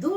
2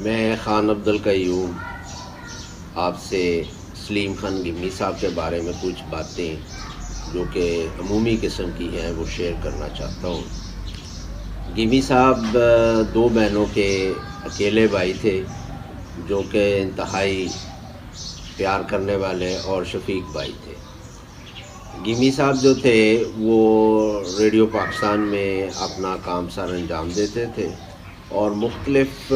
میں خان عبد القیوم آپ سے سلیم خان گمی صاحب کے بارے میں کچھ باتیں جو کہ عمومی قسم کی ہیں وہ شیئر کرنا چاہتا ہوں۔ گمی صاحب دو بہنوں کے اکیلے بھائی تھے جو کہ انتہائی پیار کرنے والے اور شفیق بھائی تھے۔ گمی صاحب جو تھے وہ ریڈیو پاکستان میں اپنا کام سر انجام دیتے تھے اور مختلف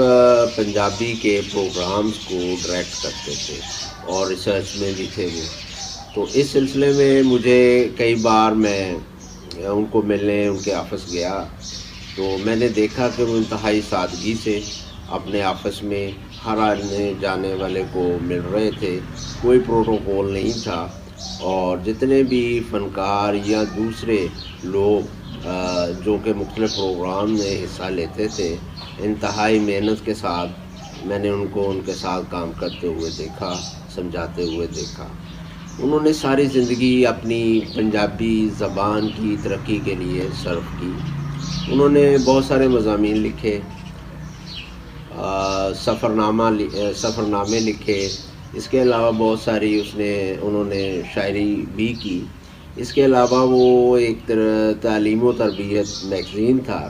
پنجابی کے پروگرامز کو ڈائریکٹ کرتے تھے اور ریسرچ میں بھی تھے وہ۔ تو اس سلسلے میں مجھے کئی بار میں ان کو ملنے ان کے آفس گیا تو میں نے دیکھا کہ وہ انتہائی سادگی سے اپنے آفس میں ہر آنے جانے والے کو مل رہے تھے، کوئی پروٹوکول نہیں تھا، اور جتنے بھی فنکار یا دوسرے لوگ جو کہ مختلف پروگرام میں حصہ لیتے تھے، انتہائی محنت کے ساتھ میں نے ان کو ان کے ساتھ کام کرتے ہوئے دیکھا، سمجھاتے ہوئے دیکھا۔ انہوں نے ساری زندگی اپنی پنجابی زبان کی ترقی کے لیے صرف کی۔ انہوں نے بہت سارے مضامین لکھے، سفرنامے لکھے، اس کے علاوہ بہت ساری انہوں نے شاعری بھی کی۔ اس کے علاوہ وہ ایک تعلیم و تربیت میگزین تھا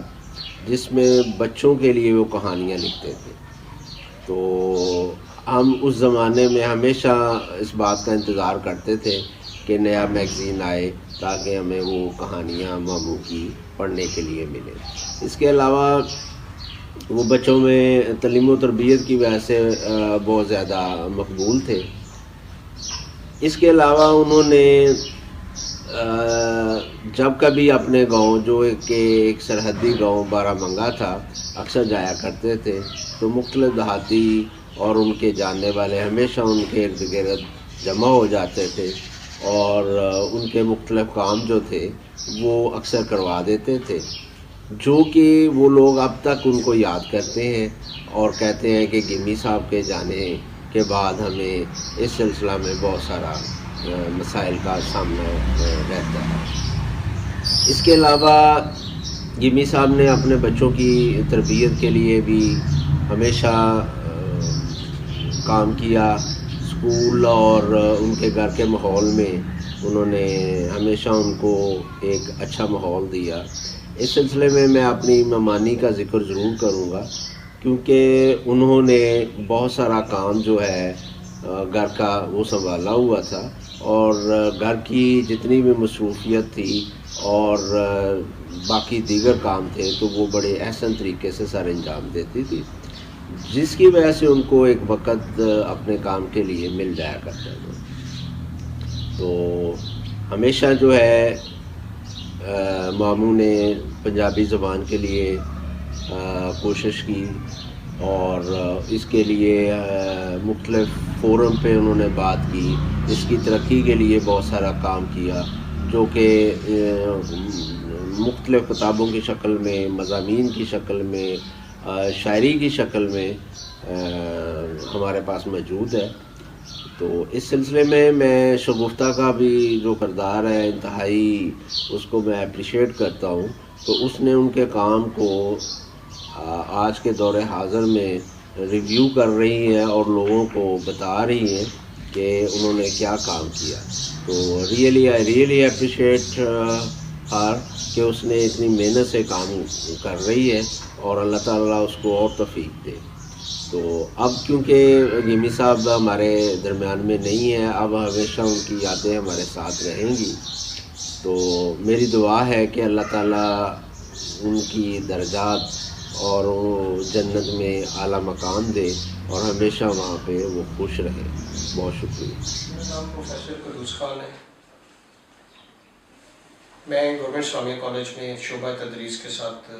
جس میں بچوں کے لیے وہ کہانیاں لکھتے تھے۔ تو ہم اس زمانے میں ہمیشہ اس بات کا انتظار کرتے تھے کہ نیا میگزین آئے تاکہ ہمیں وہ کہانیاں ماموں کی پڑھنے کے لیے ملے۔ اس کے علاوہ وہ بچوں میں تعلیم و تربیت کی وجہ سے بہت زیادہ مقبول تھے۔ اس کے علاوہ انہوں نے جب کبھی اپنے گاؤں جو ایک سرحدی گاؤں بارہ منگا تھا اکثر جایا کرتے تھے، تو مختلف دیہاتی اور ان کے جاننے والے ہمیشہ ان کے ارد گرد جمع ہو جاتے تھے اور ان کے مختلف کام جو تھے وہ اکثر کروا دیتے تھے، جو کہ وہ لوگ اب تک ان کو یاد کرتے ہیں اور کہتے ہیں کہ گمی صاحب کے جانے کے بعد ہمیں اس سلسلہ میں بہت سارا مسائل کا سامنا رہتا ہے۔ اس کے علاوہ گمی صاحب نے اپنے بچوں کی تربیت کے لیے بھی ہمیشہ کام کیا۔ اسکول اور ان کے گھر کے ماحول میں انہوں نے ہمیشہ ان کو ایک اچھا ماحول دیا۔ اس سلسلے میں اپنی ممانی کا ذکر ضرور کروں گا کیونکہ انہوں نے بہت سارا کام جو ہے گھر کا وہ سنبھالا ہوا تھا، اور گھر کی جتنی بھی مصروفیت تھی اور باقی دیگر کام تھے تو وہ بڑے احسن طریقے سے سر انجام دیتی تھی، جس کی وجہ سے ان کو ایک وقت اپنے کام کے لیے مل جایا کرتا تھا۔ تو ہمیشہ جو ہے ماموں نے پنجابی زبان کے لیے کوشش کی اور اس کے لیے مختلف فورم پہ انہوں نے بات کی، اس کی ترقی کے لیے بہت سارا کام کیا، جو کہ مختلف کتابوں کی شکل میں، مضامین کی شکل میں، شاعری کی شکل میں ہمارے پاس موجود ہے۔ تو اس سلسلے میں شگفتہ کا بھی جو کردار ہے انتہائی اس کو میں اپریشیٹ کرتا ہوں۔ تو اس نے ان کے کام کو آج کے دور حاضر میں ریویو کر رہی ہیں اور لوگوں کو بتا رہی ہیں کہ انہوں نے کیا کام کیا۔ تو ریئلی اپریشیٹ ہر کہ اس نے اتنی محنت سے کام کر رہی ہے اور اللہ تعالیٰ اس کو اور توفیق دے۔ تو اب کیونکہ گمی صاحب ہمارے درمیان میں نہیں ہیں، اب ہمیشہ ان کی یادیں ہمارے ساتھ رہیں گی۔ تو میری دعا ہے کہ اللہ تعالیٰ ان کی درجات اور وہ جنت میں اعلیٰ مقام دے اور ہمیشہ وہاں پہ وہ خوش رہے۔ بہت شکریہ۔ میرا نام پروفیسر قدوس خان ہے۔ میں گورنمنٹ اسلامیہ کالج میں شعبہ تدریس کے ساتھ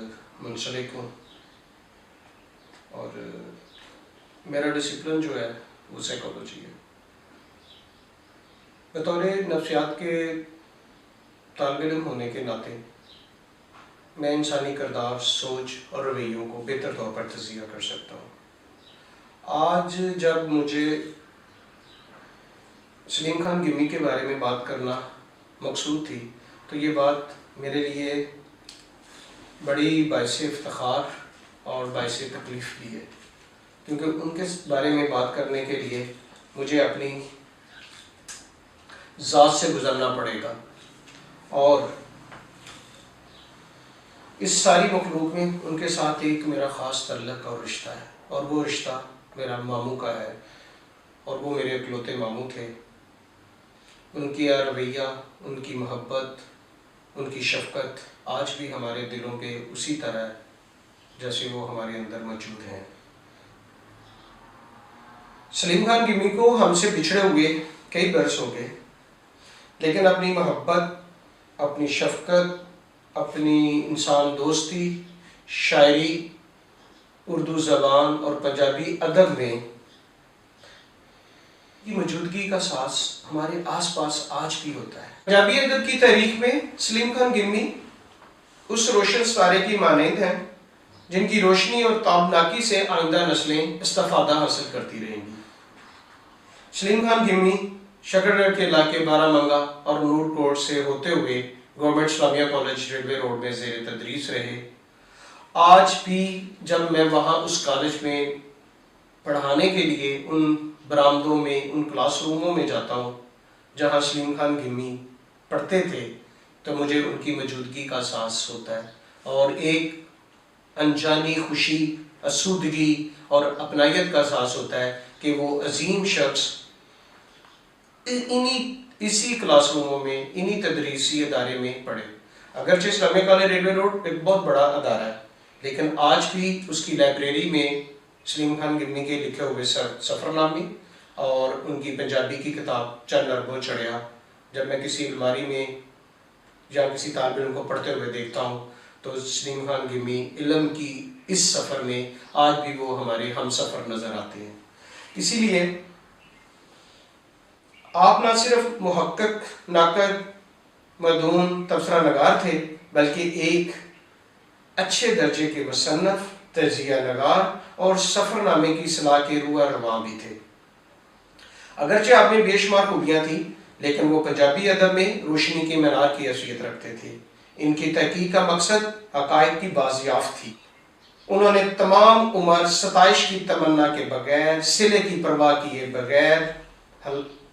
منسلک ہوں، اور میرا ڈسپلن جو ہے وہ سائیکالوجی ہے۔ بطور نفسیات کے طالب علم ہونے کے ناطے میں انسانی کردار، سوچ اور رویوں کو بہتر طور پر تجزیہ کر سکتا ہوں۔ آج جب مجھے سلیم خان گمی کے بارے میں بات کرنا مقصود تھی تو یہ بات میرے لیے بڑی باعث افتخار اور باعث تکلیف بھی ہے۔ کیونکہ ان کے بارے میں بات کرنے کے لیے مجھے اپنی ذات سے گزرنا پڑے گا، اور اس ساری مخلوق میں ان کے ساتھ ایک میرا خاص تعلق اور رشتہ ہے، اور وہ رشتہ میرا ماموں کا ہے، اور وہ میرے اکلوتے ماموں تھے۔ ان کی رویہ، ان کی محبت، ان کی شفقت آج بھی ہمارے دلوں پہ اسی طرح ہے جیسے وہ ہمارے اندر موجود ہیں۔ سلیم خان گمی کو ہم سے بچھڑے ہوئے کئی برس ہو گئے، لیکن اپنی محبت، اپنی شفقت، اپنی انسان دوستی، شاعری، اردو زبان اور پنجابی ادب میں کی موجودگی کا احساس ہمارے آس پاس آج بھی ہوتا ہے۔ پنجابی ادب کی تاریخ میں سلیم خان گمی اس روشن ستارے کی مانند ہیں جن کی روشنی اور تابناکی سے آئندہ نسلیں استفادہ حاصل کرتی رہیں گی۔ سلیم خان گمی شکرگڑھ کے علاقے بارہ منگا اور نور کوٹ سے ہوتے ہوئے گورنمنٹ اسلامیہ کالج ریلوے روڈ میں زیر تدریس رہے۔ آج بھی جب میں وہاں اس کالج میں پڑھانے کے لیے ان برآمدوں میں، ان کلاس روموں میں جاتا ہوں جہاں سلیم خان گمی پڑھتے تھے، تو مجھے ان کی موجودگی کا احساس ہوتا ہے، اور ایک انجانی خوشی، اسودگی اور اپنائیت کا احساس ہوتا ہے کہ وہ عظیم شخص اسی کلاس روموں میں، انہی تدریسی ادارے میں پڑھے۔ اگرچہ اسلامیہ کالج ریلوے روڈ ایک بہت بڑا ادارہ ہے، لیکن آج بھی اس کی لائبریری میں سلیم خان گمی کے لکھے ہوئے سفر نامے اور ان کی پنجابی کی کتاب چند اربوں چڑھیا جب میں کسی الماری میں یا کسی طالب علم کو پڑھتے ہوئے دیکھتا ہوں تو سلیم خان گمی علم کی اس سفر میں آج بھی وہ ہمارے ہم سفر نظر آتے ہیں۔ اسی لیے آپ نہ صرف محقق، ناقد، مدون، تبصرہ نگار تھے، بلکہ ایک اچھے درجے کے مصنف، تجزیہ نگار اور سفر نامے کی اصلاح کے روح رواں بھی تھے۔ اگرچہ آپ میں بے شمار خوبیاں تھیں، لیکن وہ پنجابی ادب میں روشنی کے مینار کی حیثیت رکھتے تھے۔ ان کی تحقیق کا مقصد حقائق کی بازیافت تھی۔ انہوں نے تمام عمر ستائش کی تمنا کے بغیر، صلے کی پرواہ کیے بغیر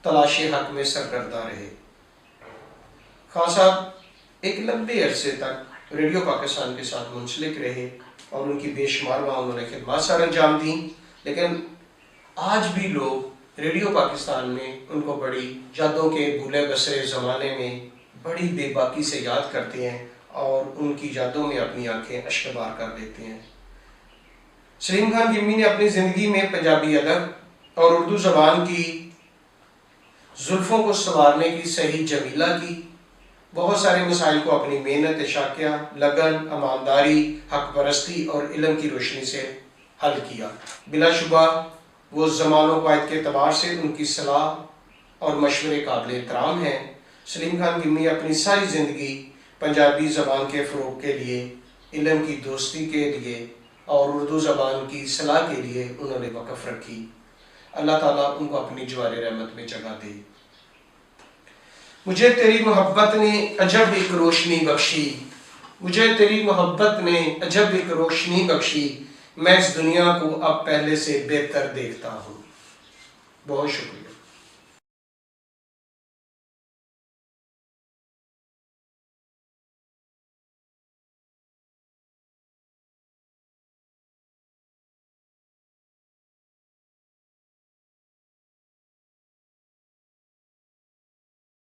تلاش حق میں سرگرداں رہے۔ خان صاحب ایک لمبے عرصے تک ریڈیو پاکستان کے ساتھ منسلک رہے اور ان کی بے شمار وہاں انہوں نے خدمات سر انجام دیں، لیکن آج بھی لوگ ریڈیو پاکستان میں ان کو بڑی یادوں کے بھولے بسرے زمانے میں بڑی بے باکی سے یاد کرتے ہیں اور ان کی یادوں میں اپنی آنکھیں اشکبار کر دیتے ہیں۔ سلیم خان گمی نے اپنی زندگی میں پنجابی ادب اور اردو زبان کی زلفوں کو سنوارنے کی صحیح جمیلہ کی، بہت سارے مسائل کو اپنی محنت، اشاکیہ، لگن، ایمانداری، حق پرستی اور علم کی روشنی سے حل کیا۔ بلا شبہ وہ زمان و قائد کے اعتبار سے ان کی صلاح اور مشورے قابل احترام ہیں۔ سلیم خان گمی اپنی ساری زندگی پنجابی زبان کے فروغ کے لیے، علم کی دوستی کے لیے اور اردو زبان کی صلاح کے لیے انہوں نے وقف رکھی۔ اللہ تعالیٰ ان کو اپنی جوار رحمت میں جگہ دے۔ مجھے تیری محبت نے عجب ایک روشنی بخشی، مجھے تیری محبت نے عجب ایک روشنی بخشی، میں اس دنیا کو اب پہلے سے بہتر دیکھتا ہوں۔ بہت شکریہ۔